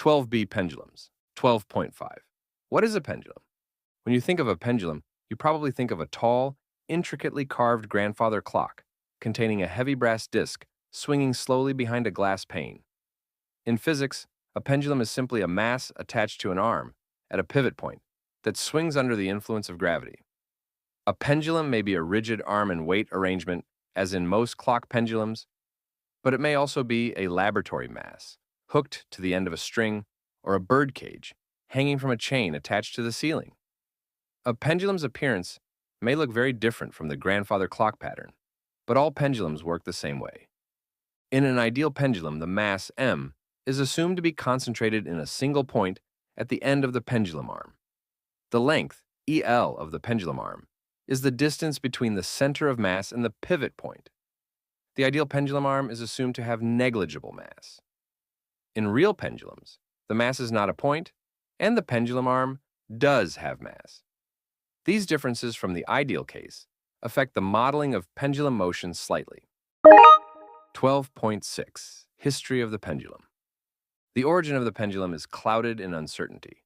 12B pendulums. 12.5. What is a pendulum? When you think of a pendulum, you probably think of a tall, intricately carved grandfather clock containing a heavy brass disc swinging slowly behind a glass pane. In physics, a pendulum is simply a mass attached to an arm at a pivot point that swings under the influence of gravity. A pendulum may be a rigid arm and weight arrangement, as in most clock pendulums, but it may also be a laboratory mass, hooked to the end of a string, or a bird cage, hanging from a chain attached to the ceiling. A pendulum's appearance may look very different from the grandfather clock pattern, but all pendulums work the same way. In an ideal pendulum, the mass m is assumed to be concentrated in a single point at the end of the pendulum arm. The length, EL, of the pendulum arm is the distance between the center of mass and the pivot point. The ideal pendulum arm is assumed to have negligible mass. In real pendulums, the mass is not a point, and the pendulum arm does have mass. These differences from the ideal case affect the modeling of pendulum motion slightly. 12.6. History of the pendulum. The origin of the pendulum is clouded in uncertainty.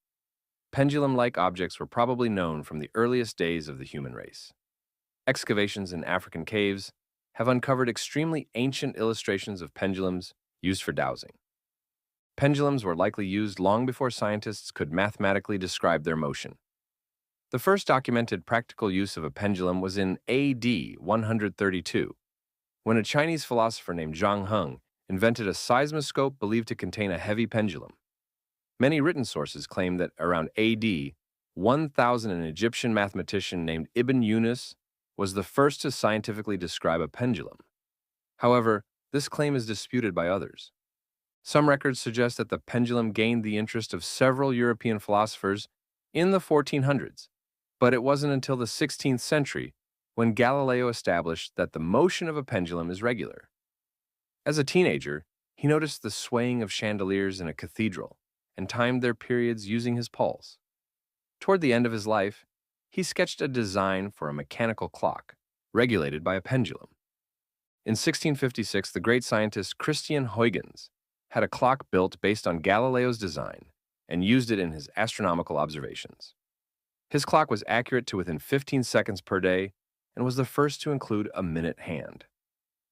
Pendulum-like objects were probably known from the earliest days of the human race. Excavations in African caves have uncovered extremely ancient illustrations of pendulums used for dowsing. Pendulums were likely used long before scientists could mathematically describe their motion. The first documented practical use of a pendulum was in AD 132, when a Chinese philosopher named Zhang Heng invented a seismoscope believed to contain a heavy pendulum. Many written sources claim that around AD 1000, an Egyptian mathematician named Ibn Yunus was the first to scientifically describe a pendulum. However, this claim is disputed by others. Some records suggest that the pendulum gained the interest of several European philosophers in the 1400s, but it wasn't until the 16th century when Galileo established that the motion of a pendulum is regular. As a teenager, he noticed the swaying of chandeliers in a cathedral and timed their periods using his pulse. Toward the end of his life, he sketched a design for a mechanical clock, regulated by a pendulum. In 1656, the great scientist Christian Huygens had a clock built based on Galileo's design and used it in his astronomical observations. His clock was accurate to within 15 seconds per day and was the first to include a minute hand.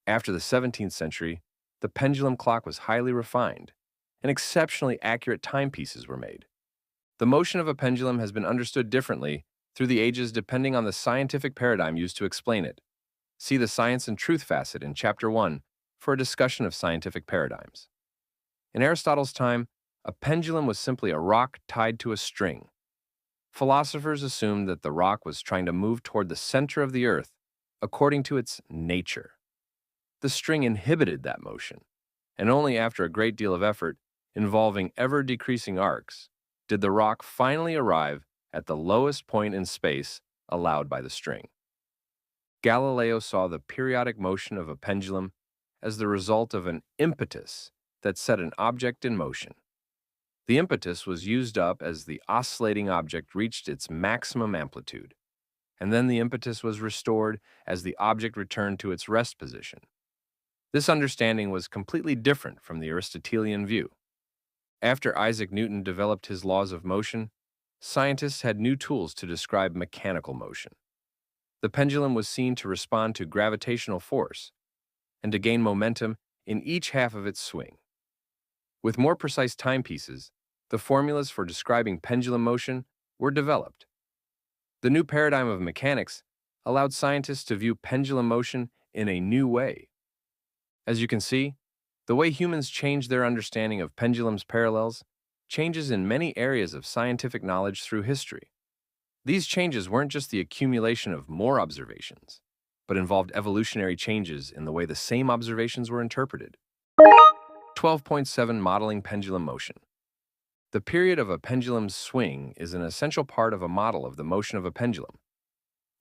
After the 17th century, the pendulum clock was highly refined, and exceptionally accurate timepieces were made. The motion of a pendulum has been understood differently through the ages depending on the scientific paradigm used to explain it. See the Science and Truth facet in Chapter 1 for a discussion of scientific paradigms. In Aristotle's time, a pendulum was simply a rock tied to a string. Philosophers assumed that the rock was trying to move toward the center of the earth according to its nature. The string inhibited that motion, and only after a great deal of effort involving ever-decreasing arcs did the rock finally arrive at the lowest point in space allowed by the string. Galileo saw the periodic motion of a pendulum as the result of an impetus that set an object in motion. The impetus was used up as the oscillating object reached its maximum amplitude, and then the impetus was restored as the object returned to its rest position. This understanding was completely different from the Aristotelian view. After Isaac Newton developed his laws of motion, scientists had new tools to describe mechanical motion. The pendulum was seen to respond to gravitational force and to gain momentum in each half of its swing. With more precise timepieces, the formulas for describing pendulum motion were developed. The new paradigm of mechanics allowed scientists to view pendulum motion in a new way. As you can see, the way humans change their understanding of pendulum's parallels changes in many areas of scientific knowledge through history. These changes weren't just the accumulation of more observations, but involved evolutionary changes in the way the same observations were interpreted. 12.7. Modeling pendulum motion. The period of a pendulum's swing is an essential part of a model of the motion of a pendulum.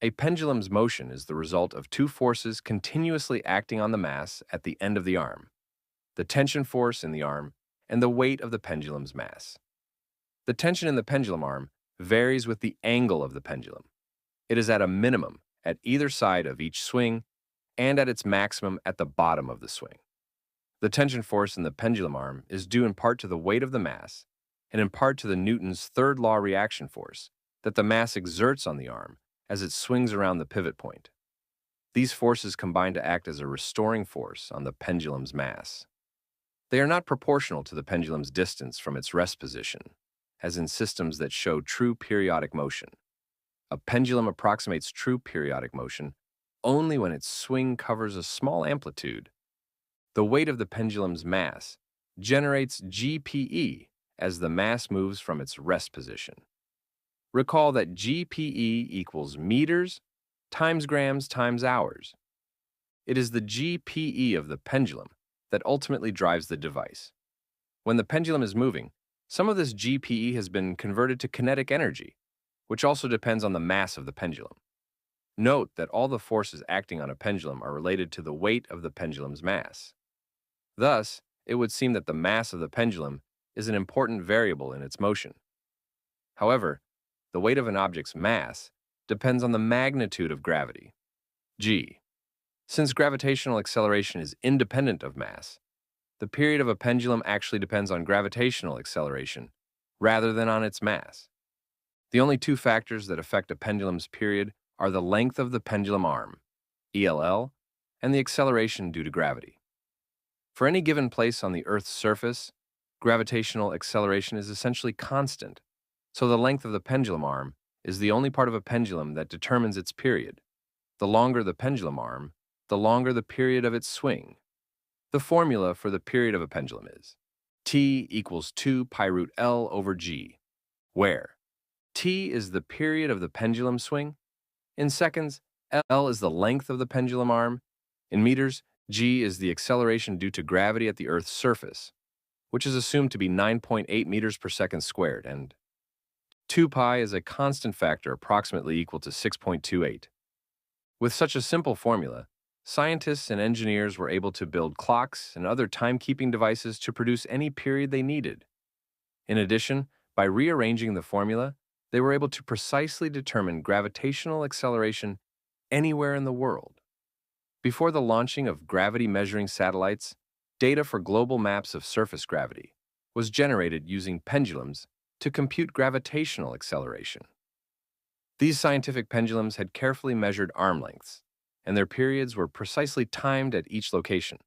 A pendulum's motion is the result of two forces continuously acting on the mass at the end of the arm: the tension force in the arm and the weight of the pendulum's mass. The tension in the pendulum arm varies with the angle of the pendulum. It is at a minimum at either side of each swing and at its maximum at the bottom of the swing. The tension force in the pendulum arm is due in part to the weight of the mass and in part to the Newton's third law reaction force that the mass exerts on the arm as it swings around the pivot point. These forces combine to act as a restoring force on the pendulum's mass. They are not proportional to the pendulum's distance from its rest position, as in systems that show true periodic motion. A pendulum approximates true periodic motion only when its swing covers a small amplitude. The weight of the pendulum's mass generates GPE as the mass moves from its rest position. Recall that GPE equals meters times grams times hours. It is the GPE of the pendulum that ultimately drives the device. When the pendulum is moving, some of this GPE has been converted to kinetic energy, which also depends on the mass of the pendulum. Note that all the forces acting on a pendulum are related to the weight of the pendulum's mass. Thus, it would seem that the mass of the pendulum is an important variable in its motion. However, the weight of an object's mass depends on the magnitude of gravity, g. Since gravitational acceleration is independent of mass, the period of a pendulum actually depends on gravitational acceleration rather than on its mass. The only two factors that affect a pendulum's period are the length of the pendulum arm, ELL, and the acceleration due to gravity. For any given place on the Earth's surface, gravitational acceleration is essentially constant, so the length of the pendulum arm is the only part of a pendulum that determines its period. The longer the pendulum arm, the longer the period of its swing. The formula for the period of a pendulum is T equals 2 pi root L over G, where T is the period of the pendulum swing. In seconds, L is the length of the pendulum arm. In meters, G is the acceleration due to gravity at the Earth's surface, which is assumed to be 9.8 meters per second squared, and 2 pi is a constant factor approximately equal to 6.28. With such a simple formula, scientists and engineers were able to build clocks and other timekeeping devices to produce any period they needed. In addition, by rearranging the formula, they were able to precisely determine gravitational acceleration anywhere in the world. Before the launching of gravity-measuring satellites, data for global maps of surface gravity was generated using pendulums to compute gravitational acceleration. These scientific pendulums had carefully measured arm lengths, and their periods were precisely timed at each location.